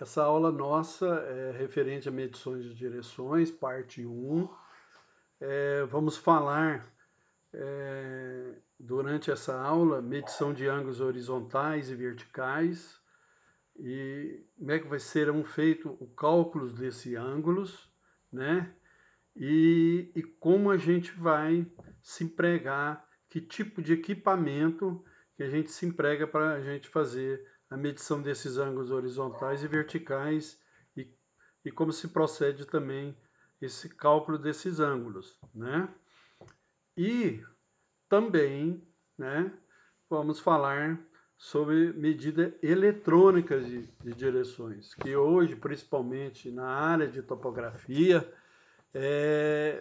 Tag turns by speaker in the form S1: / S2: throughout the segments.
S1: Essa aula nossa é referente a medições de direções, parte 1. Vamos falar, durante essa aula, medição de ângulos horizontais e verticais, e como é que serão feitos os cálculos desses ângulos, né? E como a gente vai se empregar, que tipo de equipamento que a gente se emprega para a gente fazer a medição desses ângulos horizontais e verticais e, e como se procede também esse cálculo desses ângulos, né? E também, né, vamos falar sobre medida eletrônicas de direções, que hoje, principalmente na área de topografia,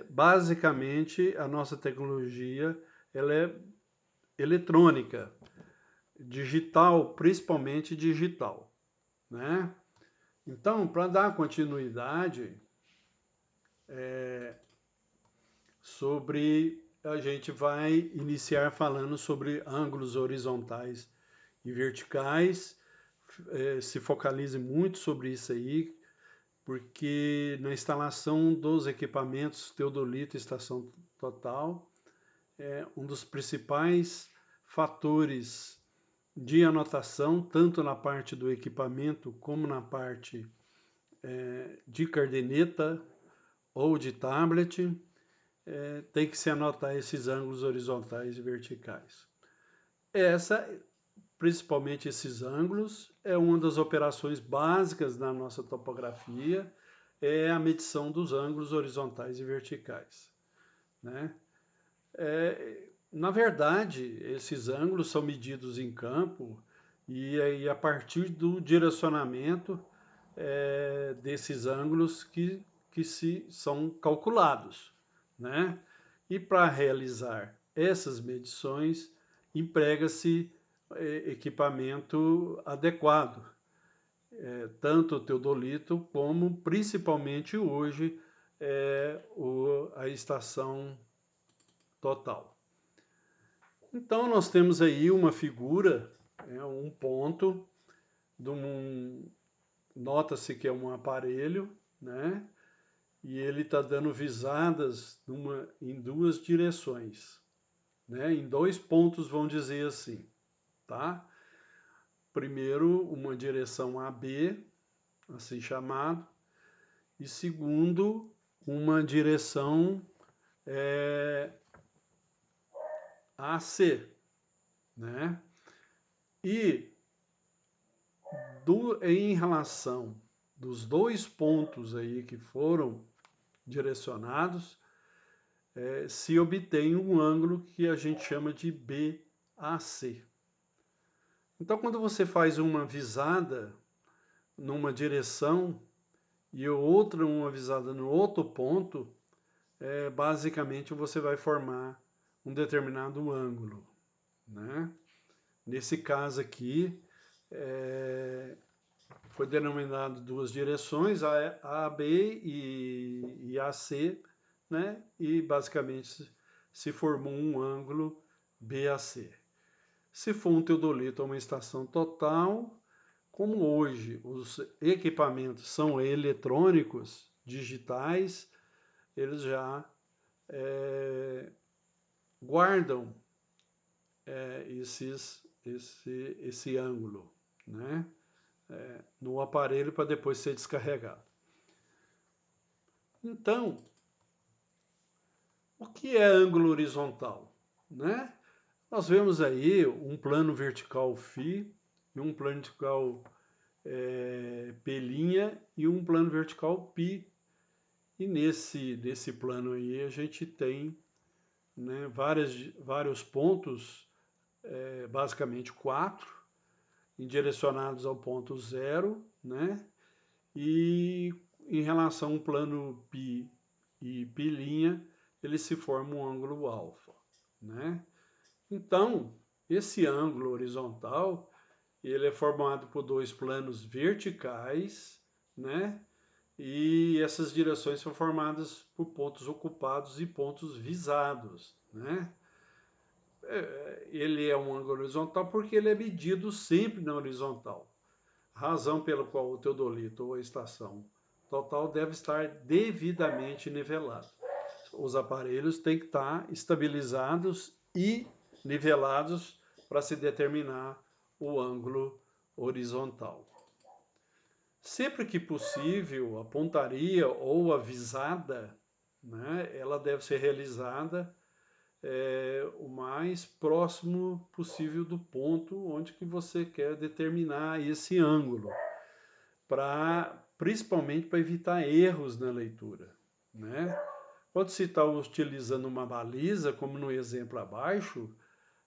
S1: basicamente a nossa tecnologia ela é eletrônica, digital, principalmente digital, né? Então, para dar continuidade sobre, a gente vai iniciar falando sobre ângulos horizontais e verticais, se focalize muito sobre isso aí, porque na instalação dos equipamentos Teodolito Estação Total, um dos principais fatores de anotação, tanto na parte do equipamento como na parte de caderneta ou de tablet, tem que se anotar esses ângulos horizontais e verticais. Essa, principalmente esses ângulos, é uma das operações básicas da nossa topografia, é a medição dos ângulos horizontais e verticais, né? Na verdade, esses ângulos são medidos em campo e aí a partir do direcionamento desses ângulos que são calculados, né? E para realizar essas medições, emprega-se equipamento adequado, tanto o teodolito como principalmente hoje a estação total. Então nós temos aí uma figura, um ponto, nota-se que é um aparelho, né? E ele está dando visadas em duas direções, né? Em dois pontos, vamos dizer assim, tá? Primeiro, uma direção AB, assim chamado, e segundo, uma direção AC, né? E em relação dos dois pontos aí que foram direcionados, se obtém um ângulo que a gente chama de BAC. Então, quando você faz uma visada numa direção e outra uma visada no outro ponto, basicamente você vai formar um determinado ângulo, né? Nesse caso aqui, foi denominado duas direções, a B e AC, né? E basicamente se formou um ângulo BAC. Se for um teodolito ou uma estação total, como hoje os equipamentos são eletrônicos, digitais, eles já guardam esse ângulo, né? No aparelho para depois ser descarregado. Então, o que é ângulo horizontal, né? Nós vemos aí um plano vertical φ e um plano vertical P' e um plano vertical π. E nesse plano aí a gente tem, né, vários pontos, basicamente 4, direcionados ao ponto 0, né? E em relação ao plano π e π', ele se forma um ângulo alfa, né? Então, esse ângulo horizontal, ele é formado por dois planos verticais, né? E essas direções são formadas por pontos ocupados e pontos visados, né? Ele é um ângulo horizontal porque ele é medido sempre na horizontal. razão pela qual o teodolito ou a estação total deve estar devidamente nivelado. Os aparelhos têm que estar estabilizados e nivelados para se determinar o ângulo horizontal. Sempre que possível, a pontaria ou a visada, né, ela deve ser realizada o mais próximo possível do ponto onde que você quer determinar esse ângulo, principalmente para evitar erros na leitura, né? Quando se está utilizando uma baliza, como no exemplo abaixo,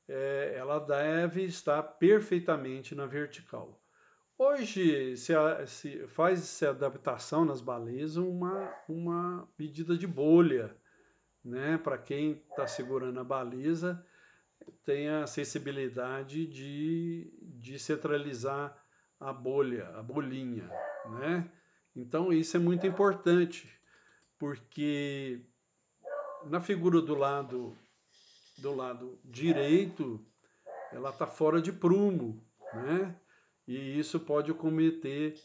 S1: ela deve estar perfeitamente na vertical. Hoje se faz-se adaptação nas balizas uma medida de bolha, né? Para quem está segurando a baliza, tem a sensibilidade de centralizar a bolha, a bolinha, né? Então isso é muito importante, porque na figura do lado direito, ela está fora de prumo, né? E isso pode cometer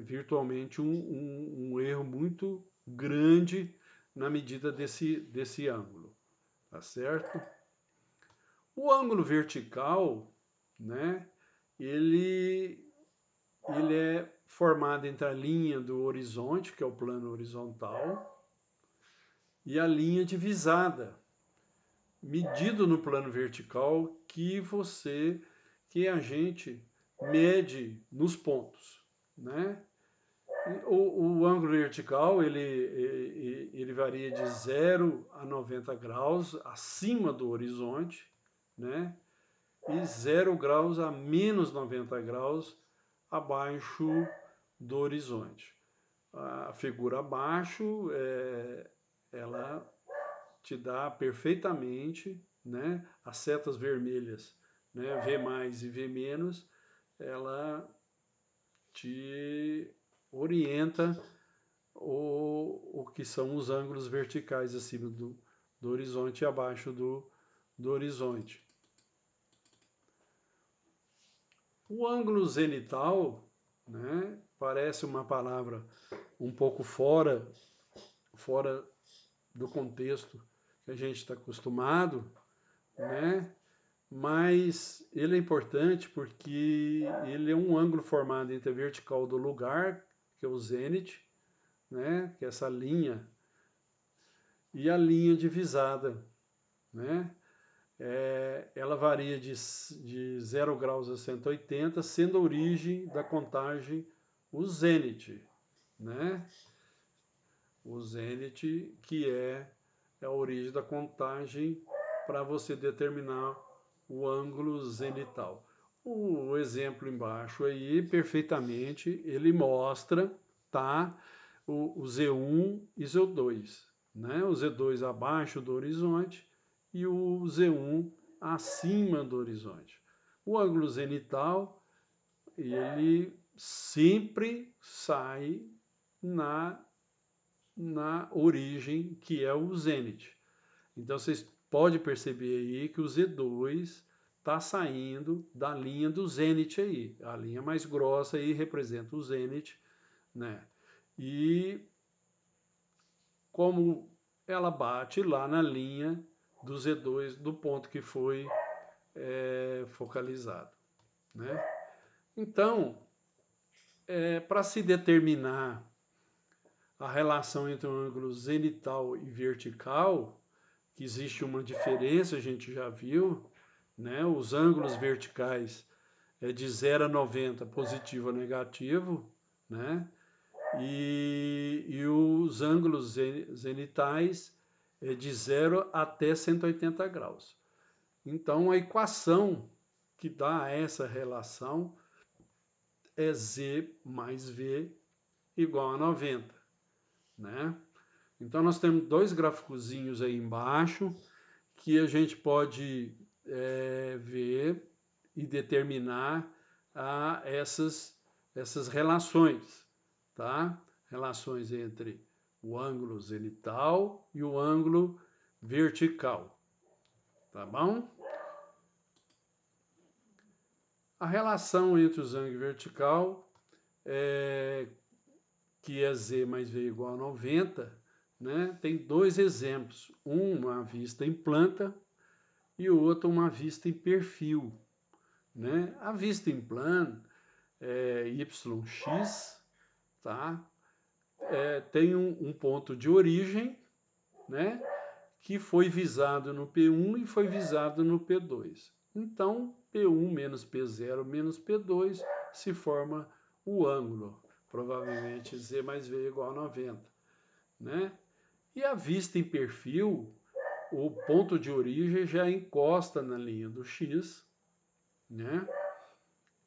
S1: virtualmente um erro muito grande na medida desse ângulo, tá certo? O ângulo vertical, né? Ele é formado entre a linha do horizonte, que é o plano horizontal, e a linha divisada, medido no plano vertical que a gente mede nos pontos, né? O ângulo vertical ele varia de 0 a 90 graus acima do horizonte, né? E 0 graus a menos 90 graus abaixo do horizonte. A figura abaixo, ela te dá perfeitamente, né, as setas vermelhas, né, V mais e V menos, ela te orienta o que são os ângulos verticais acima do horizonte e abaixo do horizonte. O ângulo zenital, né, parece uma palavra um pouco fora do contexto que a gente está acostumado, né? Mas ele é importante porque ele é um ângulo formado entre a vertical do lugar, que é o zênite, né? Que é essa linha, e a linha divisada, né? Ela varia de 0 graus a 180, sendo a origem da contagem o zênite, né? O zênite, que é a origem da contagem para você determinar o ângulo zenital. O exemplo embaixo aí, perfeitamente, ele mostra, tá, o Z1 e Z2, né? O Z2 abaixo do horizonte e o Z1 acima do horizonte. O ângulo zenital, ele sempre sai na origem, que é o zênite. Então vocês podem perceber aí que o Z2 está saindo da linha do zênite aí. A linha mais grossa aí representa o zênite, né? E como ela bate lá na linha do Z2 do ponto que foi focalizado, né? Então, para se determinar a relação entre o ângulo zenital e vertical, que existe uma diferença, a gente já viu, né? Os ângulos verticais é de 0 a 90, positivo ou negativo, né? E os ângulos zenitais é de 0 até 180 graus. Então, a equação que dá essa relação é Z mais V igual a 90, né? Então, nós temos dois gráficozinhos aí embaixo que a gente pode ver e determinar essas relações, tá? Relações entre o ângulo zenital e o ângulo vertical, tá bom? A relação entre o ângulo vertical, que é Z mais V igual a 90, né, tem dois exemplos. Uma vista em planta e o outro uma vista em perfil. Né? A vista em plano é YX, tá? Tem um ponto de origem, né? Que foi visado no P1 e foi visado no P2. Então, P1 menos P0 menos P2 se forma o ângulo, provavelmente Z mais V igual a 90. Né? E a vista em perfil, o ponto de origem já encosta na linha do X, né?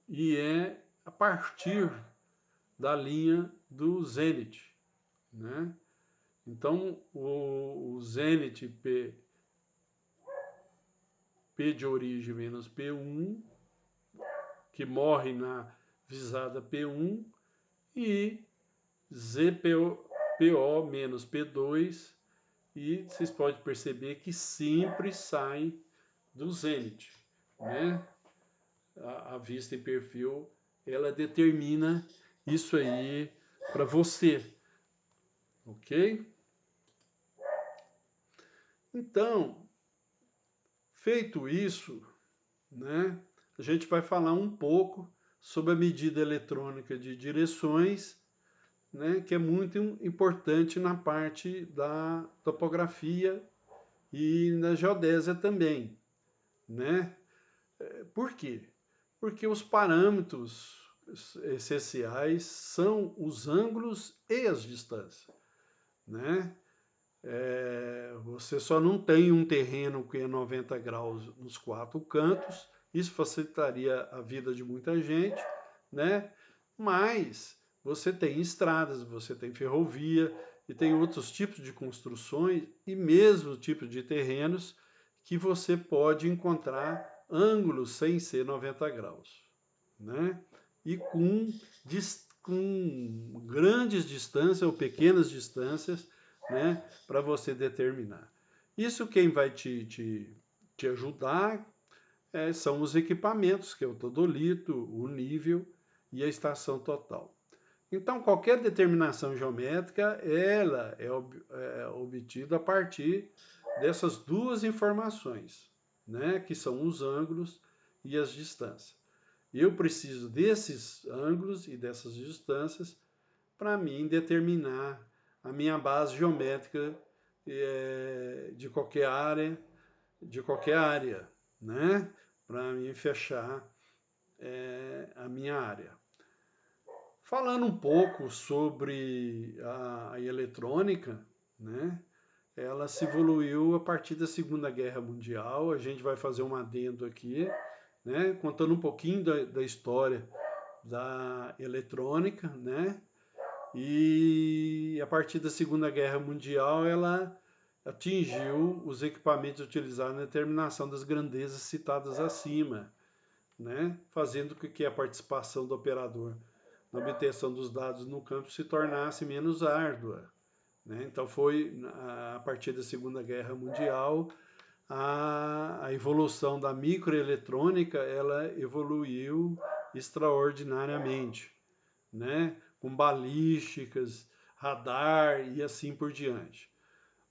S1: E é a partir da linha do zênite, né? Então, o zênite P de origem menos P1, que morre na visada P1, e ZPO menos P2, e vocês podem perceber que sempre sai do zênite, né? A vista em perfil, ela determina isso aí para você, ok? Então, feito isso, né, a gente vai falar um pouco sobre a medida eletrônica de direções, né, que é muito importante na parte da topografia e na geodésia também, né? Por quê? Porque os parâmetros essenciais são os ângulos e as distâncias, né? Você só não tem um terreno que é 90 graus nos quatro cantos, isso facilitaria a vida de muita gente, né? Mas você tem estradas, você tem ferrovia e tem outros tipos de construções e mesmo tipos de terrenos que você pode encontrar ângulos sem ser 90 graus, né? E com grandes distâncias ou pequenas distâncias, né, para você determinar. Isso quem vai te ajudar são os equipamentos, que é o todolito, o nível e a estação total. Então, qualquer determinação geométrica, ela é obtida a partir dessas duas informações, né, que são os ângulos e as distâncias. Eu preciso desses ângulos e dessas distâncias para mim determinar a minha base geométrica de qualquer área, né? Para mim fechar a minha área. Falando um pouco sobre a eletrônica, né? Ela se evoluiu a partir da Segunda Guerra Mundial. A gente vai fazer um adendo aqui, né? Contando um pouquinho da história da eletrônica, né? E a partir da Segunda Guerra Mundial ela atingiu os equipamentos utilizados na determinação das grandezas citadas acima, né? Fazendo com que a participação do operador na obtenção dos dados no campo se tornasse menos árdua. Né? Então foi a partir da Segunda Guerra Mundial a evolução da microeletrônica ela evoluiu extraordinariamente, né? Com balísticas, radar e assim por diante.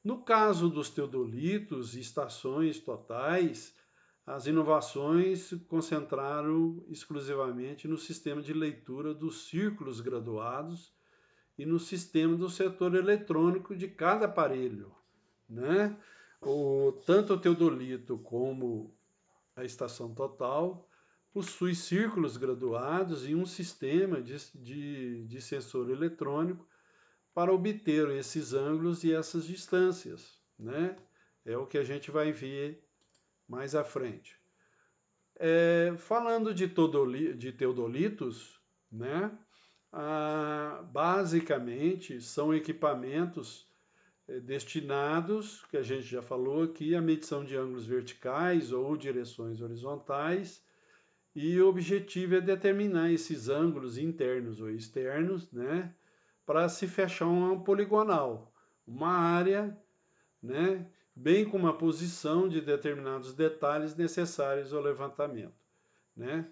S1: No caso dos teodolitos e estações totais, as inovações se concentraram exclusivamente no sistema de leitura dos círculos graduados e no sistema do setor eletrônico de cada aparelho, né? Tanto o teodolito como a estação total possui círculos graduados e um sistema de sensor eletrônico para obter esses ângulos e essas distâncias, né? É o que a gente vai ver mais à frente. Falando de teodolitos, né? Basicamente são equipamentos destinados, que a gente já falou aqui, à medição de ângulos verticais ou direções horizontais, e o objetivo é determinar esses ângulos internos ou externos, né, para se fechar uma poligonal, uma área, né, bem como a posição de determinados detalhes necessários ao levantamento, né.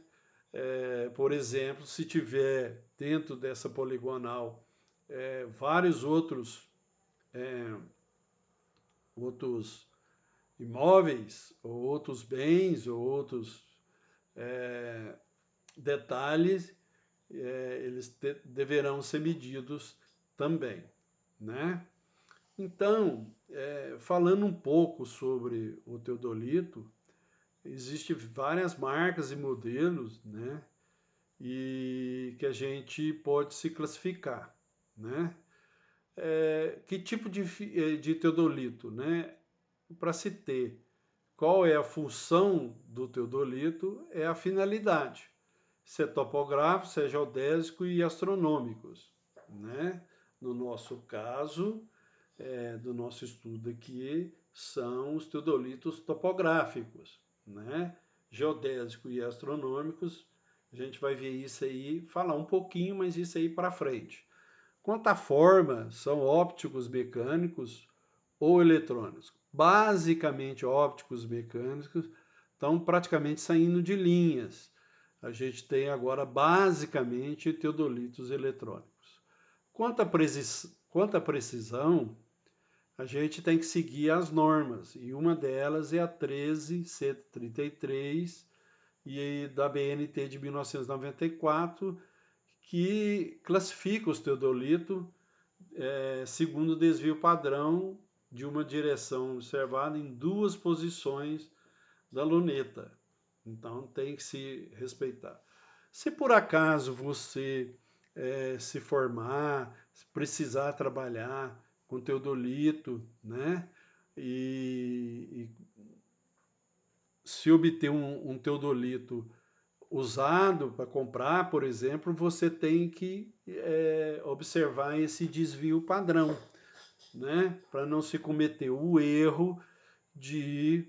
S1: Por exemplo, se tiver dentro dessa poligonal vários outros imóveis, ou outros bens, ou outros detalhes, eles deverão ser medidos também, né? Então, falando um pouco sobre o teodolito, existem várias marcas e modelos, né? E que a gente pode se classificar, né? Que tipo de teodolito, né? Para se ter qual é a função do teodolito, é a finalidade, se é topográfico, se é geodésico e astronômicos, né? No nosso caso, do nosso estudo aqui, são os teodolitos topográficos, né? Geodésico e astronômicos, a gente vai ver isso aí, falar um pouquinho, mas isso aí para frente. Quanto à forma, são ópticos mecânicos ou eletrônicos. Basicamente ópticos mecânicos, estão praticamente saindo de linhas. A gente tem agora basicamente teodolitos eletrônicos. Quanto à precisão, a gente tem que seguir as normas, e uma delas é a 13133 e da BNT de 1994, que classifica os teodolitos segundo o desvio padrão de uma direção observada em duas posições da luneta. Então tem que se respeitar. Se por acaso você se formar, precisar trabalhar com teodolito, né? E se obter um teodolito usado para comprar, por exemplo, você tem que observar esse desvio padrão, né? Para não se cometer o erro de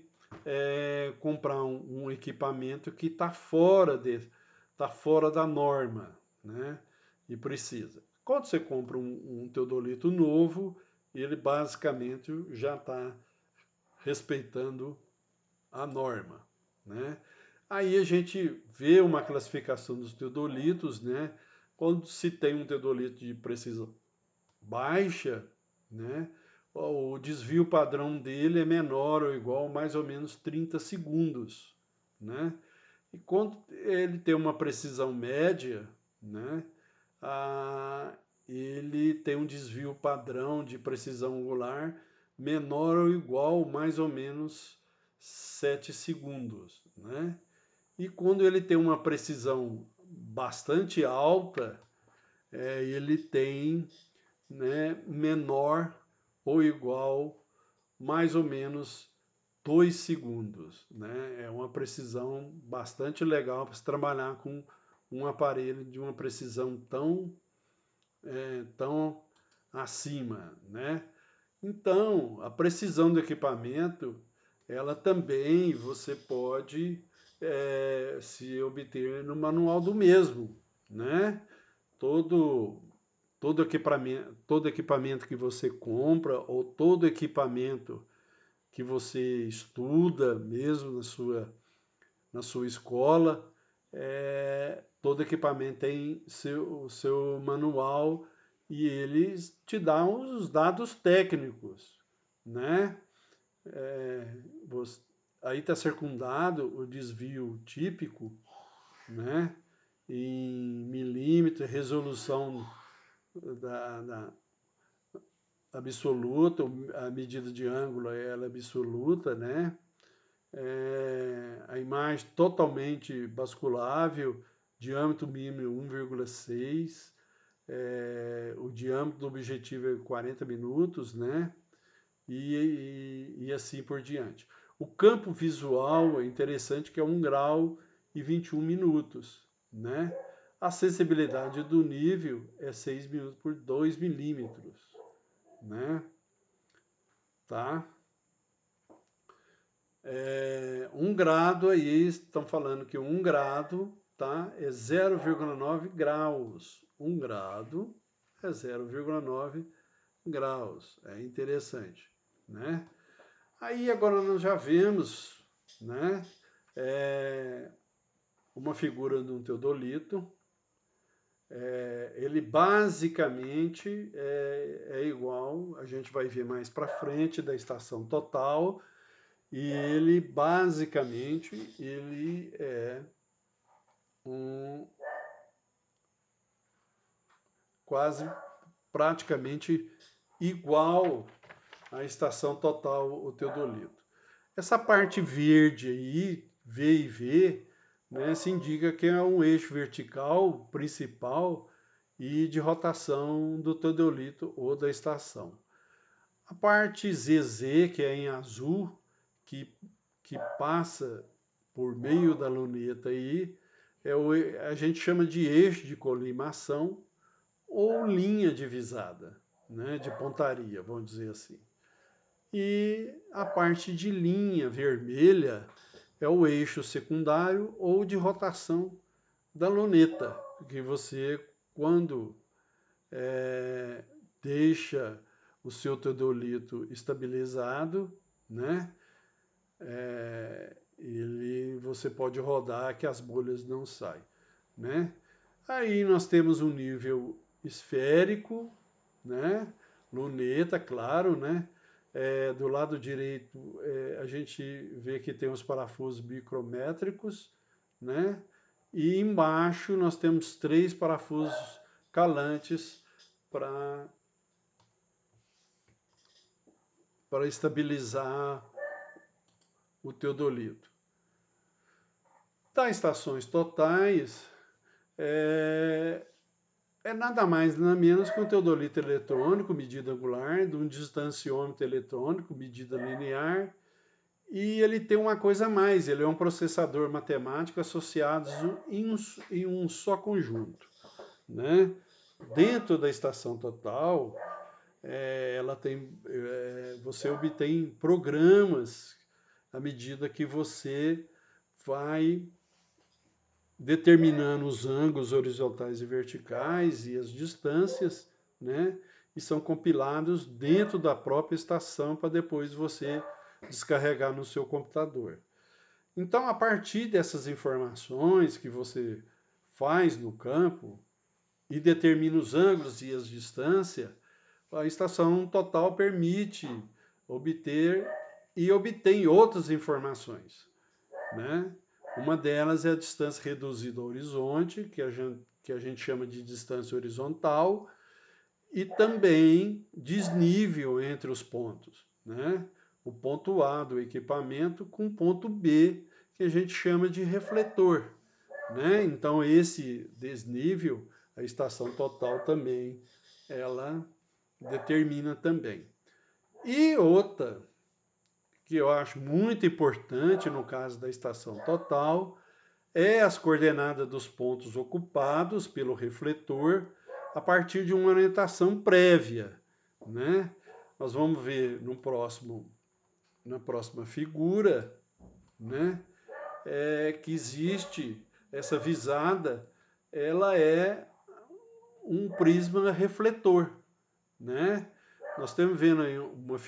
S1: comprar um equipamento que está tá fora da norma, né? E precisa. Quando você compra um teodolito novo, ele basicamente já está respeitando a norma, né? Aí a gente vê uma classificação dos teodolitos, né? Quando se tem um teodolito de precisão baixa, né? O desvio padrão dele é menor ou igual a mais ou menos 30 segundos, né? E quando ele tem uma precisão média, né? Ele tem um desvio padrão de precisão angular menor ou igual a mais ou menos 7 segundos, né? E quando ele tem uma precisão bastante alta, ele tem, né, menor ou igual mais ou menos 2 segundos, né? É uma precisão bastante legal para se trabalhar com um aparelho de uma precisão tão acima, né? Então, a precisão do equipamento, ela também você pode se obter no manual do mesmo, né? Todo, todo equipamento que você compra ou todo equipamento que você estuda mesmo na sua escola, todo equipamento tem seu manual e eles te dão os dados técnicos, né? Aí está circundado o desvio típico, né? Em milímetros, resolução da absoluta, a medida de ângulo ela é absoluta, né? A imagem totalmente basculável, diâmetro mínimo 1,6, o diâmetro do objetivo é 40 minutos, né? E assim por diante. O campo visual é interessante que é 1 grau e 21 minutos, né? A sensibilidade do nível é 6 minutos por 2 milímetros, né? Tá? 1 grado aí, estão falando que 1 grado, tá? É 0,9 graus. 1 grado é 0,9 graus. É interessante, né? Aí agora nós já vemos, né? uma figura de um teodolito. Ele basicamente é igual, a gente vai ver mais para frente da estação total, e ele basicamente ele é um quase praticamente igual à estação total, o teodolito. Essa parte verde aí, V e V, né, se indica que é um eixo vertical principal e de rotação do teodolito ou da estação. A parte ZZ, que é em azul, que, que passa por meio da luneta aí, a gente chama de eixo de colimação ou linha divisada, né, de pontaria, vamos dizer assim. E a parte de linha vermelha é o eixo secundário ou de rotação da luneta, que você, quando deixa o seu teodolito estabilizado, né, você pode rodar que as bolhas não saem, né? Aí nós temos um nível esférico, né? Luneta, claro, né? Do lado direito, a gente vê que tem os parafusos micrométricos, né? E embaixo nós temos 3 parafusos calantes para estabilizar o teodolito. Das estações totais, é, é nada mais nada menos que um teodolito eletrônico, medida angular, de um distanciômetro eletrônico, medida linear, e ele tem uma coisa a mais, ele é um processador matemático associado em um só conjunto, né? Dentro da estação total, você obtém programas à medida que você vai determinando os ângulos horizontais e verticais e as distâncias, né? E são compilados dentro da própria estação para depois você descarregar no seu computador. Então, a partir dessas informações que você faz no campo e determina os ângulos e as distâncias, a estação total permite obter e obtém outras informações, né? Uma delas é a distância reduzida ao horizonte, que a gente chama de distância horizontal, e também desnível entre os pontos, né? O ponto A do equipamento com o ponto B, que a gente chama de refletor, né? Então esse desnível, a estação total também, ela determina também. E outra que eu acho muito importante no caso da estação total é as coordenadas dos pontos ocupados pelo refletor a partir de uma orientação prévia, né? Nós vamos ver na próxima figura, né? Que existe essa visada, ela é um prisma refletor, né? Nós estamos vendo aí uma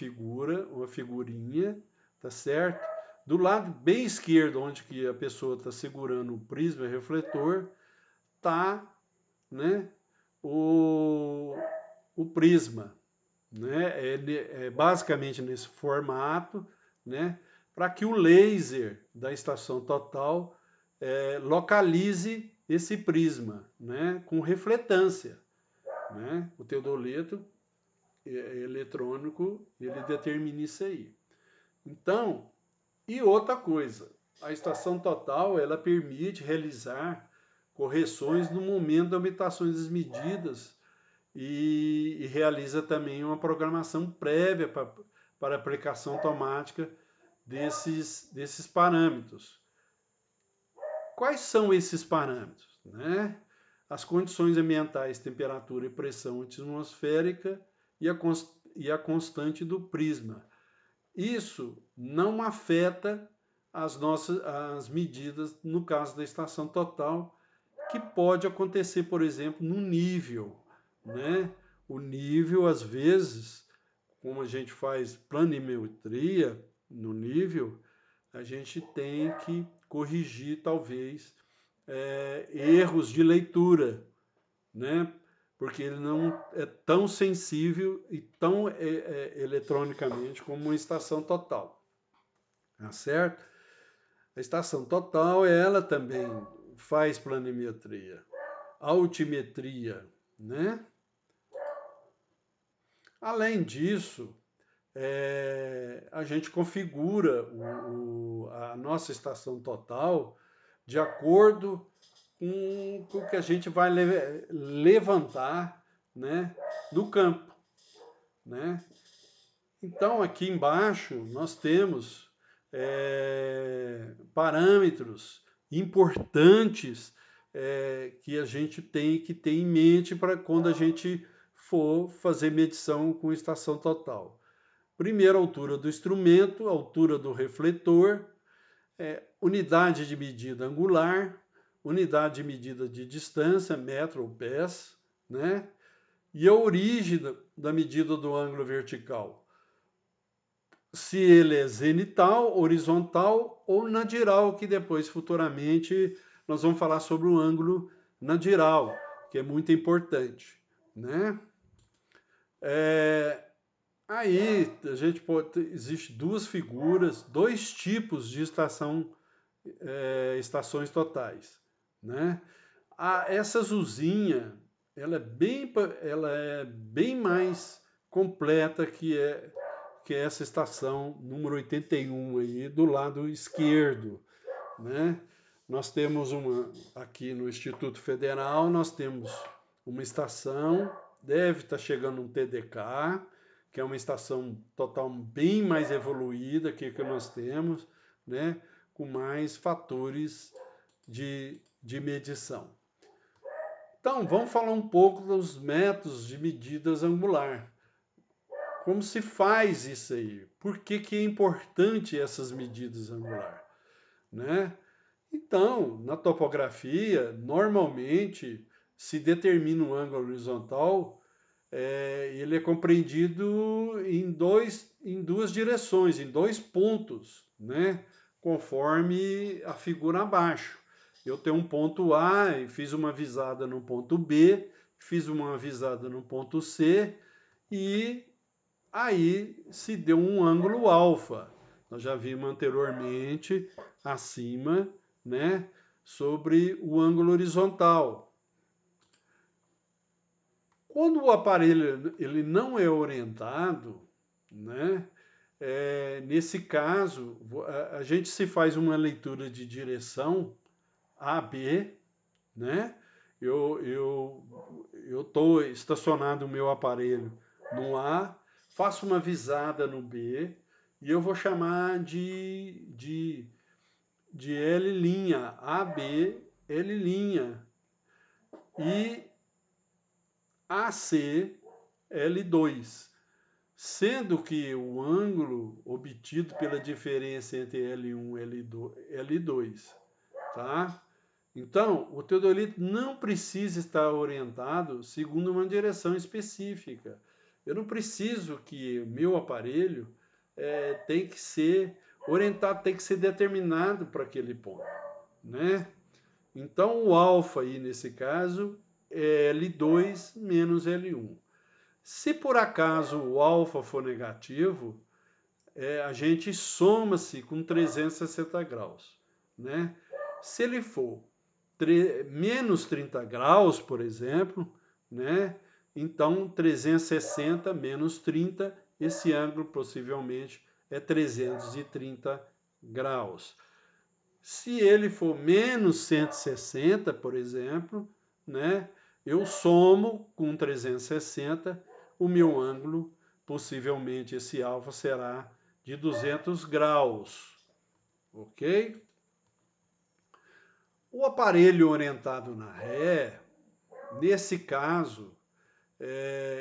S1: figurinha, tá certo? Do lado bem esquerdo, onde que a pessoa está segurando o prisma refletor, tá, né, o, o prisma, né? É basicamente nesse formato, né, para que o laser da estação total localize esse prisma, né, com refletância, né? O teodolito eletrônico, ele determina isso aí. Então, e outra coisa, a estação total, ela permite realizar correções no momento da habitação das medidas e realiza também uma programação prévia para aplicação automática desses parâmetros. Quais são esses parâmetros? Né? As condições ambientais, temperatura e pressão atmosférica e a constante do prisma. Isso não afeta as medidas no caso da estação total, que pode acontecer, por exemplo, no nível, né? O nível, às vezes, como a gente faz planimetria no nível, a gente tem que corrigir, talvez, erros de leitura, né? Porque ele não é tão sensível e tão eletronicamente como uma estação total, tá certo? A estação total, ela também faz planimetria, altimetria, né? Além disso, a gente configura a nossa estação total de acordo com o que a gente vai levantar, né, do campo, né? Então, aqui embaixo, nós temos parâmetros importantes que a gente tem que ter em mente para quando a gente for fazer medição com estação total. Primeiro, a altura do instrumento, a altura do refletor, unidade de medida angular, unidade de medida de distância, metro ou pés, né? E a origem da medida do ângulo vertical. Se ele é zenital, horizontal ou nadiral, que depois, futuramente, nós vamos falar sobre o ângulo nadiral, que é muito importante, né? Aí a gente pode, existe duas figuras, dois tipos de estações totais, né? Essa azulzinha, ela é bem mais completa que essa estação número 81 aí do lado esquerdo, né? Nós temos aqui no Instituto Federal, nós temos uma estação, deve estar chegando um TDK, que é uma estação total bem mais evoluída que nós temos, né? Com mais fatores de medição. Então, vamos falar um pouco dos métodos de medidas angular. Como se faz isso aí? Por que é importante essas medidas angular, né? Então, na topografia, normalmente se determina um ângulo horizontal, ele é compreendido em duas direções, em dois pontos, né? Conforme a figura abaixo. Eu tenho um ponto A e fiz uma visada no ponto B, fiz uma visada no ponto C e aí se deu um ângulo alfa. Nós já vimos anteriormente acima, né, sobre o ângulo horizontal. Quando o aparelho ele não é orientado, né, nesse caso a gente se faz uma leitura de direção AB, né? Eu estou estacionado o meu aparelho no A, faço uma visada no B e eu vou chamar de L', AB, L' e AC, L2. Sendo que o ângulo obtido pela diferença entre L1 e L2, tá? Então, o teodolito não precisa estar orientado segundo uma direção específica. Eu não preciso que meu aparelho tem que ser orientado, tem que ser determinado para aquele ponto, né? Então, o alfa aí, nesse caso, é L2 menos L1. Se por acaso o alfa for negativo, a gente soma-se com 360 graus, né? Se ele for menos 30 graus, por exemplo, né? Então 360 menos 30, esse ângulo possivelmente é 330 graus. Se ele for menos 160, por exemplo, né? Eu somo com 360, o meu ângulo, possivelmente esse alfa será de 200 graus, ok? O aparelho orientado na ré, nesse caso,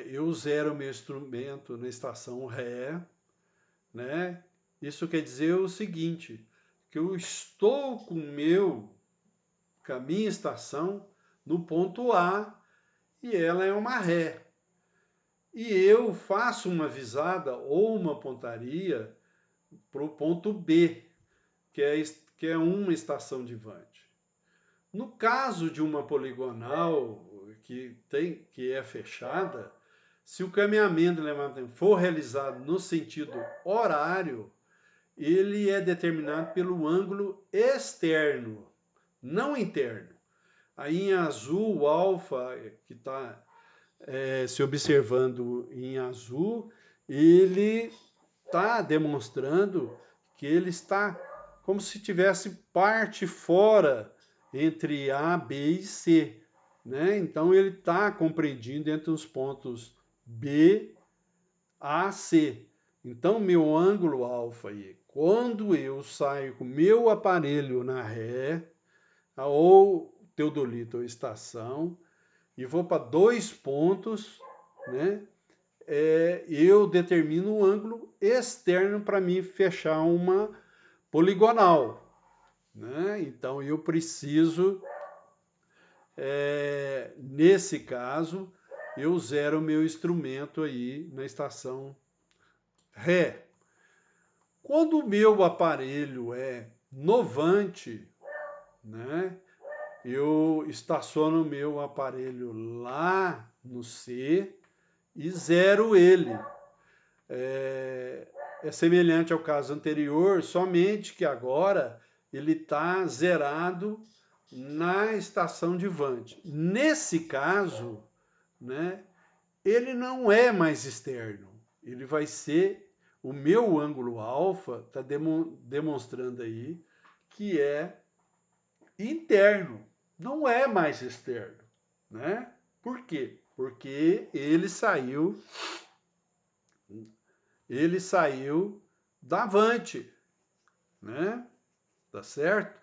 S1: eu zero meu instrumento na estação ré, né? Isso quer dizer o seguinte, que eu estou com a minha estação no ponto A e ela é uma ré. E eu faço uma visada ou uma pontaria para o ponto B, que é uma estação de Vande. No caso de uma poligonal que é fechada, se o caminhamento de levantamento for realizado no sentido horário, ele é determinado pelo ângulo externo, não interno. Aí em azul, o alfa, que está se observando em azul, ele está demonstrando que ele está como se tivesse parte fora entre A, B e C. Né? Então ele está compreendido entre os pontos B, A, C. Então meu ângulo alfa aí, quando eu saio com meu aparelho na ré, ou teodolito ou estação, e vou para dois pontos, né? Eu determino o ângulo externo para mim fechar uma poligonal. Né? Então eu preciso, nesse caso, eu zero o meu instrumento aí na estação Ré. Quando o meu aparelho é novante, né? Eu estaciono o meu aparelho lá no C e zero ele. É semelhante ao caso anterior, somente que agora ele está zerado na estação de Vante. Nesse caso, né, ele não é mais externo, ele vai ser, o meu ângulo alfa está demonstrando aí que é interno, não é mais externo, né? Por quê? Porque ele saiu da Avante, né? Tá certo?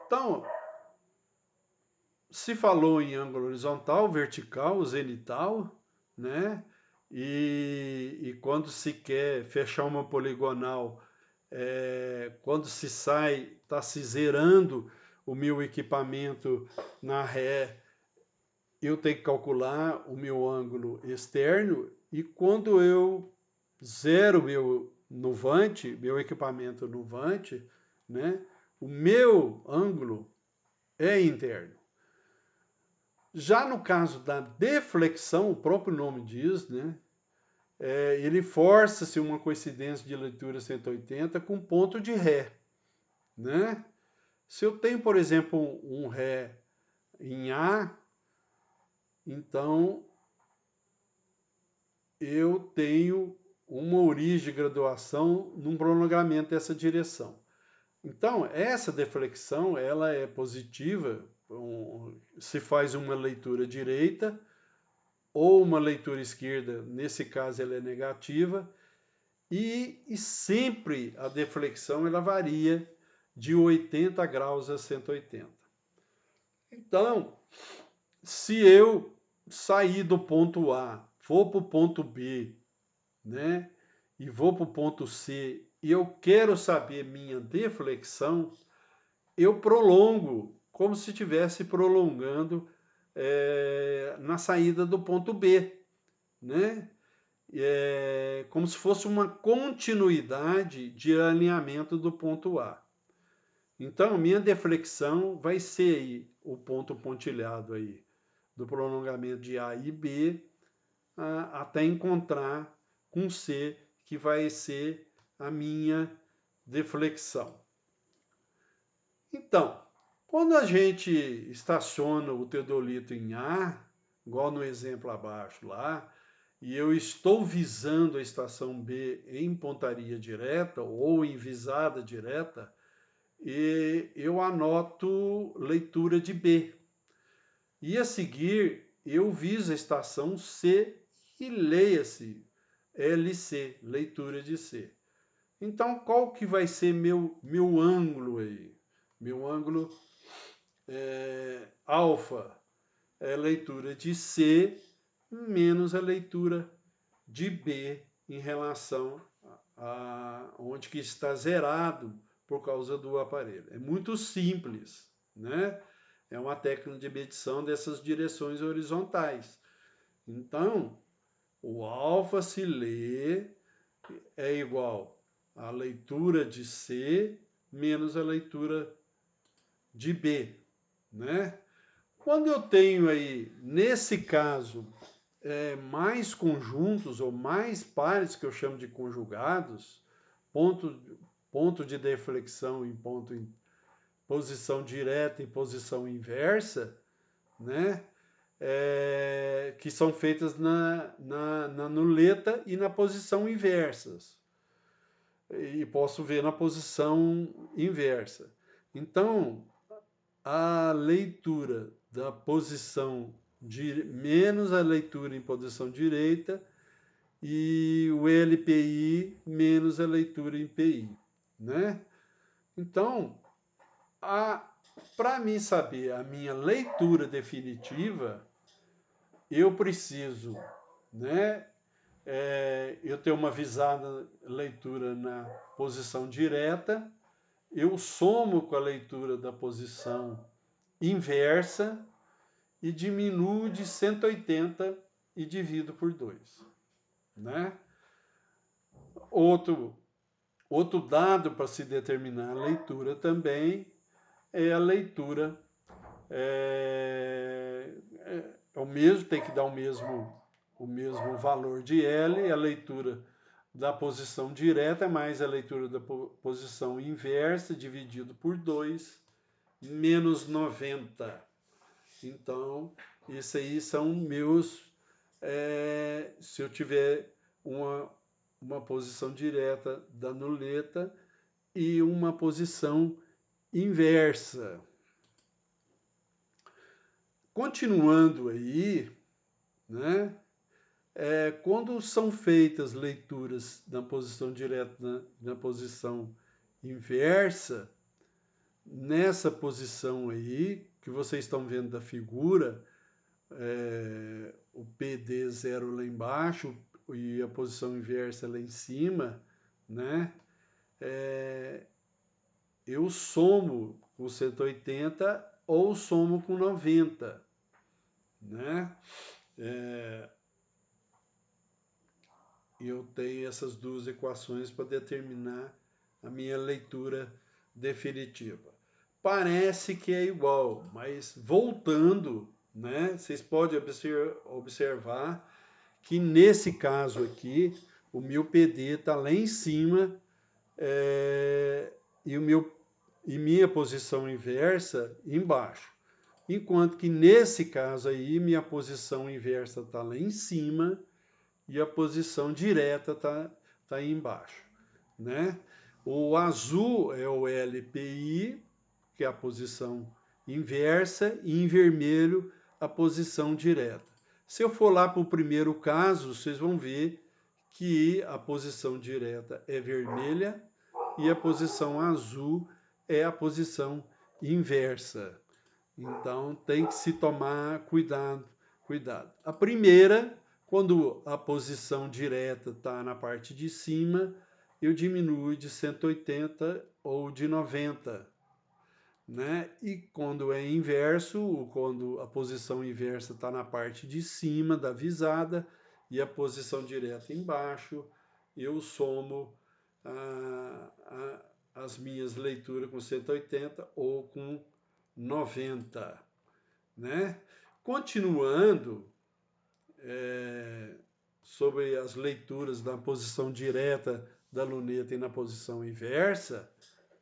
S1: Então, se falou em ângulo horizontal, vertical, zenital, né? E quando se quer fechar uma poligonal, quando se sai, está se zerando o meu equipamento na ré, eu tenho que calcular o meu ângulo externo, e quando eu zero meu nuvante, meu equipamento nuvante, né, o meu ângulo é interno. Já no caso da deflexão, o próprio nome diz, né, ele força-se uma coincidência de leitura 180 com ponto de ré. Né? Se eu tenho, por exemplo, um ré em A, então eu tenho uma origem de graduação num prolongamento dessa direção. Então, essa deflexão ela é positiva, se faz uma leitura direita ou uma leitura esquerda, nesse caso ela é negativa, e sempre a deflexão ela varia de 80 graus a 180. Então, se eu sair do ponto A, for para o ponto B, né, e vou para o ponto C, e eu quero saber minha deflexão, eu prolongo, como se estivesse prolongando na saída do ponto B, né? Como se fosse uma continuidade de alinhamento do ponto A. Então, minha deflexão vai ser aí, o ponto pontilhado aí, do prolongamento de A e B, até encontrar com C, que vai ser a minha deflexão. Então, quando a gente estaciona o teodolito em A, igual no exemplo abaixo lá, e eu estou visando a estação B em pontaria direta ou em visada direta, e eu anoto leitura de B. E a seguir, eu viso a estação C e leia-se LC, leitura de C. Então, qual que vai ser meu ângulo aí? Meu ângulo alfa é a leitura de C menos a leitura de B em relação a onde que está zerado por causa do aparelho. É muito simples, né? É uma técnica de medição dessas direções horizontais. Então, o alfa se lê é igual à leitura de C menos a leitura de B, né? Quando eu tenho aí, nesse caso, mais conjuntos ou mais pares, que eu chamo de conjugados, ponto de deflexão em posição direta e posição inversa, né? Que são feitas na nuleta e na posição inversas. E posso ver na posição inversa. Então, a leitura da posição menos a leitura em posição direita e o LPI menos a leitura em PI, né? Então, para mim saber a minha leitura definitiva, eu preciso, né? Eu tenho uma visada leitura na posição direta, eu somo com a leitura da posição inversa e diminuo de 180 e divido por 2, né? Outro dado para se determinar a leitura também é a leitura o mesmo, tem que dar o mesmo valor de L, a leitura da posição direta mais a leitura da posição inversa dividido por 2 menos 90. Então, isso aí são meus, se eu tiver uma posição direta da nuleta e uma posição inversa. Continuando aí, né? Quando são feitas leituras na posição direta, na posição inversa, nessa posição aí, que vocês estão vendo da figura, o PD0 lá embaixo e a posição inversa lá em cima, né? Eu somo com 180 ou somo com 90, né? Eu tenho essas duas equações para determinar a minha leitura definitiva. Parece que é igual, mas voltando, né? Vocês podem observar que nesse caso aqui, o meu PD está lá em cima e minha posição inversa embaixo. Enquanto que nesse caso aí, minha posição inversa está lá em cima e a posição direta está aí embaixo, né? O azul é o LPI, que é a posição inversa, e em vermelho a posição direta. Se eu for lá para o primeiro caso, vocês vão ver que a posição direta é vermelha e a posição azul é a posição inversa. Então tem que se tomar cuidado. A primeira, quando a posição direta está na parte de cima, eu diminuo de 180 ou de 90. Né? E quando é inverso, quando a posição inversa está na parte de cima da visada e a posição direta embaixo, eu somo as minhas leituras com 180 ou com 90. Né? Continuando sobre as leituras na posição direta da luneta e na posição inversa,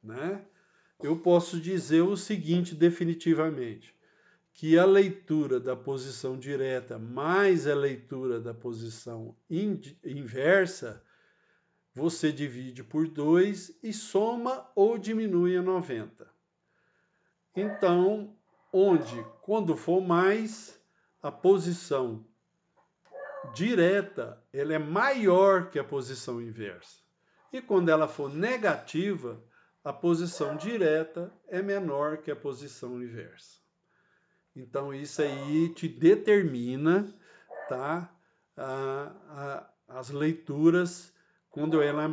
S1: né? Eu posso dizer o seguinte definitivamente, que a leitura da posição direta mais a leitura da posição inversa, você divide por 2 e soma ou diminui a 90. Então, quando for mais, a posição direta ela é maior que a posição inversa. E quando ela for negativa, a posição direta é menor que a posição inversa. Então, isso aí te determina, tá? As leituras, quando ela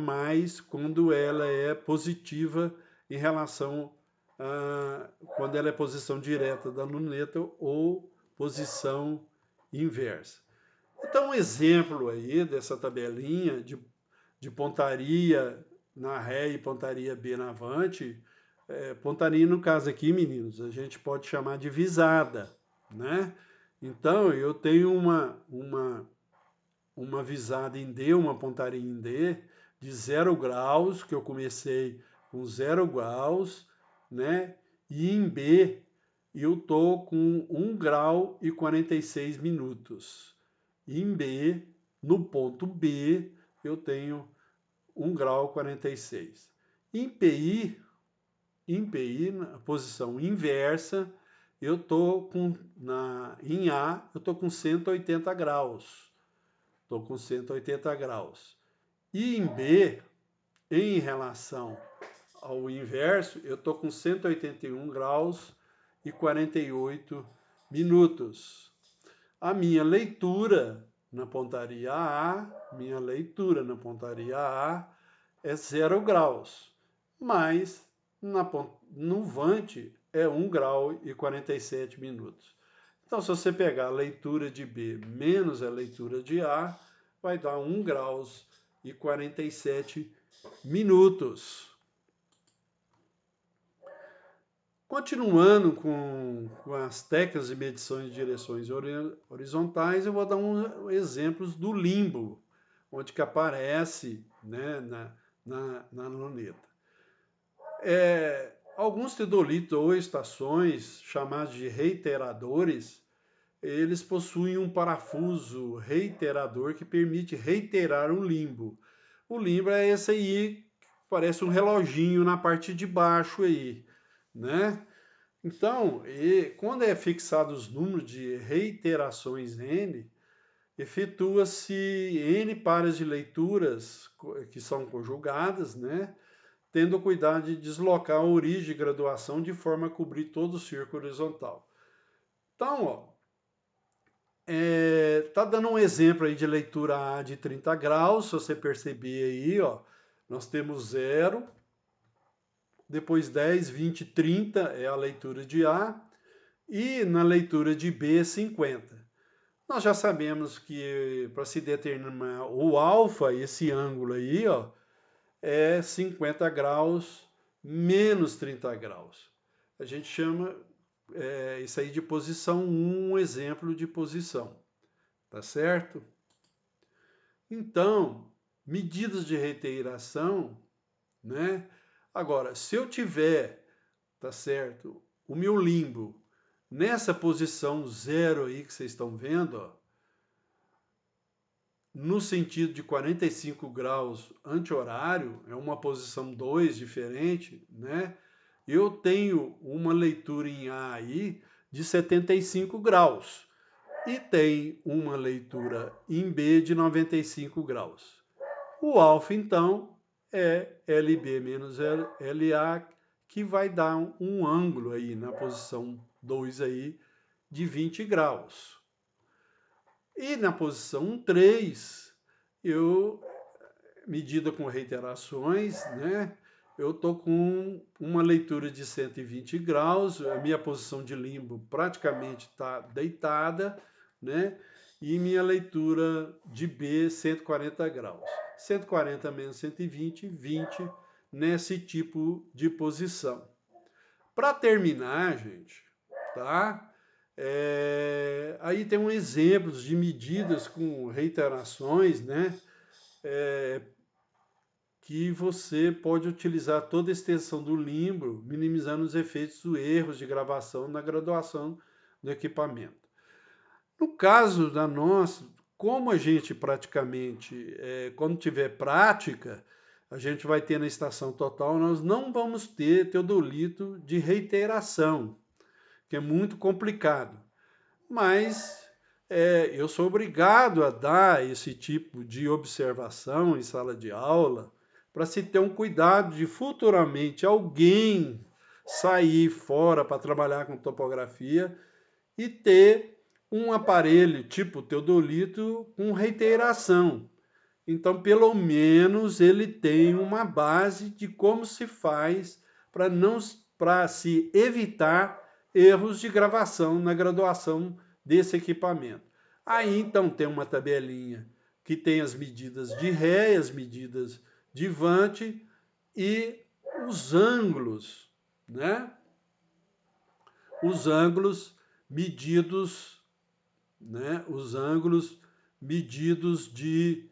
S1: é positiva em relação a quando ela é posição direta da luneta ou posição inversa. Então, um exemplo aí dessa tabelinha de pontaria na ré e pontaria B na avante, Pontaria, no caso aqui, meninos, a gente pode chamar de visada, né? Então, eu tenho uma visada em D, uma pontaria em D, de 0 graus, que eu comecei com 0 graus, né? E em B, eu tô com 1 grau e 46 minutos. Em B, no ponto B, eu tenho 1 grau e 46. Em PI, na posição inversa, eu tô em A, eu tô com 180 graus. Estou com 180 graus. E em B, em relação ao inverso, eu estou com 181 graus e 48 minutos. A minha leitura na pontaria A, é 0 graus, mas no Vante é 1 grau e 47 minutos. Então, se você pegar a leitura de B menos a leitura de A, vai dar 1 graus e 47 minutos. Continuando com as técnicas de medições de direções horizontais, eu vou dar exemplos do limbo, onde que aparece, né, na luneta. Alguns teodolitos ou estações, chamados de reiteradores, eles possuem um parafuso reiterador que permite reiterar o limbo. O limbo é esse aí, que parece um reloginho na parte de baixo aí, né? Então, quando é fixado os números de reiterações N, efetua-se N pares de leituras que são conjugadas, né? Tendo cuidado de deslocar a origem de graduação de forma a cobrir todo o círculo horizontal. Então, ó, tá dando um exemplo aí de leitura A de 30 graus, se você perceber aí, ó, nós temos 0, depois 10, 20, 30 é a leitura de A, e na leitura de B, 50. Nós já sabemos que para se determinar o alfa, esse ângulo aí, ó, é 50 graus menos 30 graus. A gente chama isso aí de posição 1, um exemplo de posição. Tá certo? Então, medidas de reiteração, né? Agora, se eu tiver, tá certo, o meu limbo nessa posição 0 aí que vocês estão vendo, ó, no sentido de 45 graus anti-horário, é uma posição 2 diferente, né? Eu tenho uma leitura em A aí de 75 graus. E tem uma leitura em B de 95 graus. O alfa, então, é LB menos LA, que vai dar um ângulo aí na posição 2 aí de 20 graus. E na posição 3, medida com reiterações, né? Eu estou com uma leitura de 120 graus, a minha posição de limbo praticamente está deitada, né? E minha leitura de B, 140 graus. 140 menos 120, 20 nesse tipo de posição. Para terminar, gente, tá? Aí tem um exemplo de medidas com reiterações, né? Que você pode utilizar toda a extensão do limbo, minimizando os efeitos dos erros de gravação na graduação do equipamento. No caso da nossa, como a gente praticamente, quando tiver prática, a gente vai ter na estação total, nós não vamos ter teodolito de reiteração, que é muito complicado. Mas eu sou obrigado a dar esse tipo de observação em sala de aula, para se ter um cuidado de futuramente alguém sair fora para trabalhar com topografia e ter um aparelho tipo teodolito com reiteração. Então, pelo menos ele tem uma base de como se faz para se evitar erros de gravação na graduação desse equipamento. Aí então tem uma tabelinha que tem as medidas de ré, as medidas de vante e os ângulos, né? Os ângulos medidos, né? Os ângulos medidos de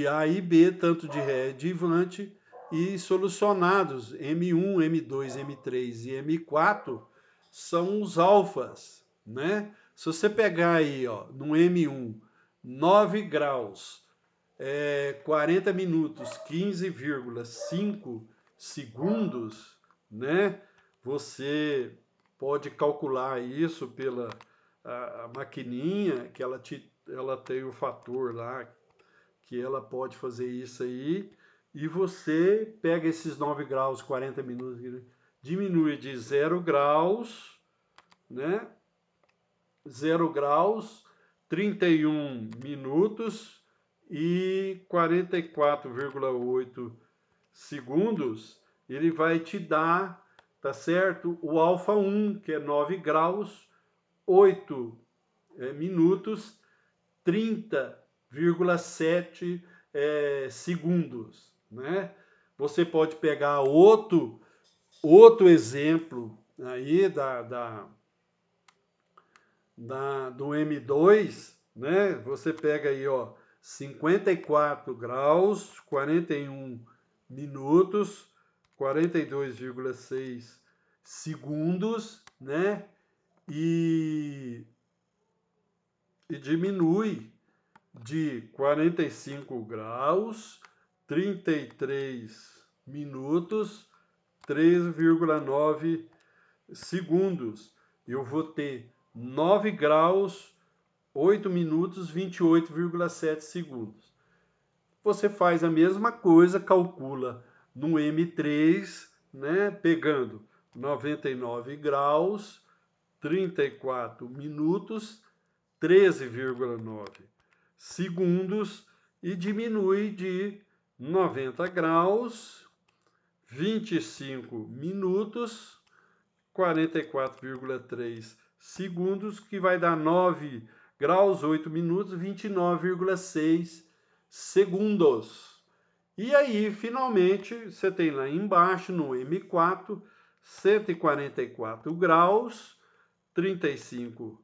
S1: A e B, tanto de ré de Vante, e solucionados, M1, M2, M3 e M4, são os alfas, né? Se você pegar aí, ó, no M1, 9 graus, 40 minutos, 15,5 segundos, né? Você pode calcular isso pela a maquininha, que ela tem o fator lá, que ela pode fazer isso aí, e você pega esses 9 graus, 40 minutos, diminui de 0 graus, né? 0 graus, 31 minutos e 44,8 segundos, ele vai te dar, tá certo? O alfa 1, que é 9 graus, 8 minutos, 30,7 segundos, né? Você pode pegar outro exemplo aí do M2, né? Você pega aí, ó, 54 graus, 41 minutos, 42,6 segundos, né? E diminui de 45 graus, 33 minutos, 3,9 segundos. Eu vou ter 9 graus, 8 minutos, 28,7 segundos. Você faz a mesma coisa, calcula no M3, né, pegando 99 graus, 34 minutos, 13,9 segundos e diminui de 90 graus, 25 minutos, 44,3 segundos, que vai dar 9 graus, 8 minutos, 29,6 segundos. E aí, finalmente, você tem lá embaixo, no M4, 144 graus, 35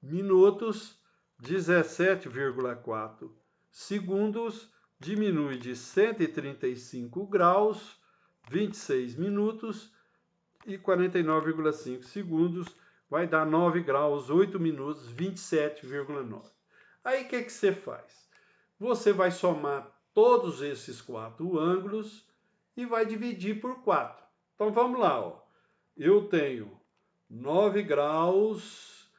S1: minutos, 17,4 segundos, diminui de 135 graus, 26 minutos e 49,5 segundos, vai dar 9 graus, 8 minutos, 27,9. Aí o que você faz? Você vai somar todos esses 4 ângulos e vai dividir por 4. Então vamos lá, ó. Eu tenho 9 graus,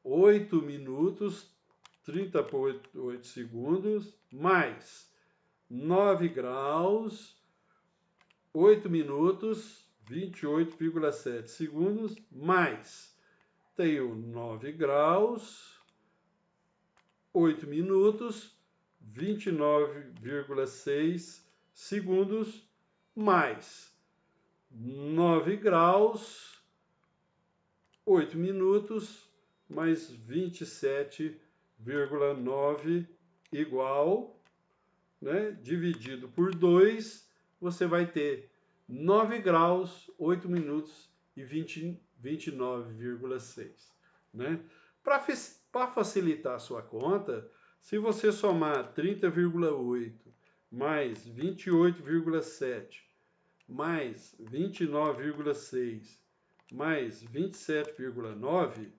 S1: 8 minutos, 38 segundos, mais 9 graus, 8 minutos, 28,7 segundos, mais tenho 9 graus, 8 minutos, 29,6 segundos, mais 9 graus, 8 minutos, mais 27,9 igual, né, dividido por 2, você vai ter 9 graus, 8 minutos e 29,6. Né? Para facilitar a sua conta, se você somar 30,8 mais 28,7 mais 29,6 mais 27,9,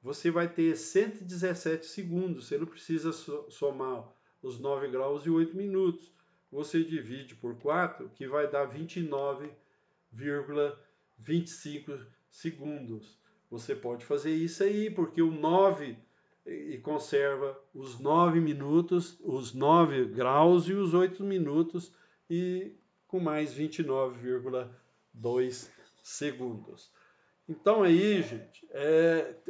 S1: você vai ter 117 segundos. Você não precisa somar os 9 graus e 8 minutos. Você divide por 4, que vai dar 29,25 segundos. Você pode fazer isso aí, porque o 9 e conserva os 9 minutos, os 9 graus e os 8 minutos, e com mais 29,2 segundos. Então aí, gente,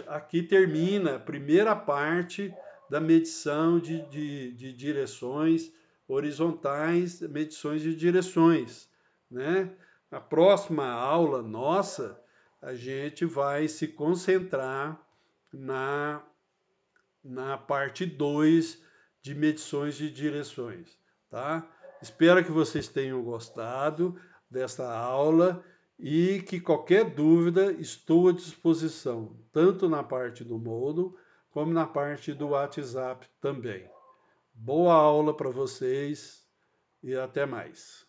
S1: aqui termina a primeira parte da medição de direções horizontais, medições de direções, né? Na próxima aula nossa, a gente vai se concentrar na parte 2 de medições de direções, tá? Espero que vocês tenham gostado. desta aula e que qualquer dúvida estou à disposição, tanto na parte do Moodle como na parte do WhatsApp também. Boa aula para vocês e até mais.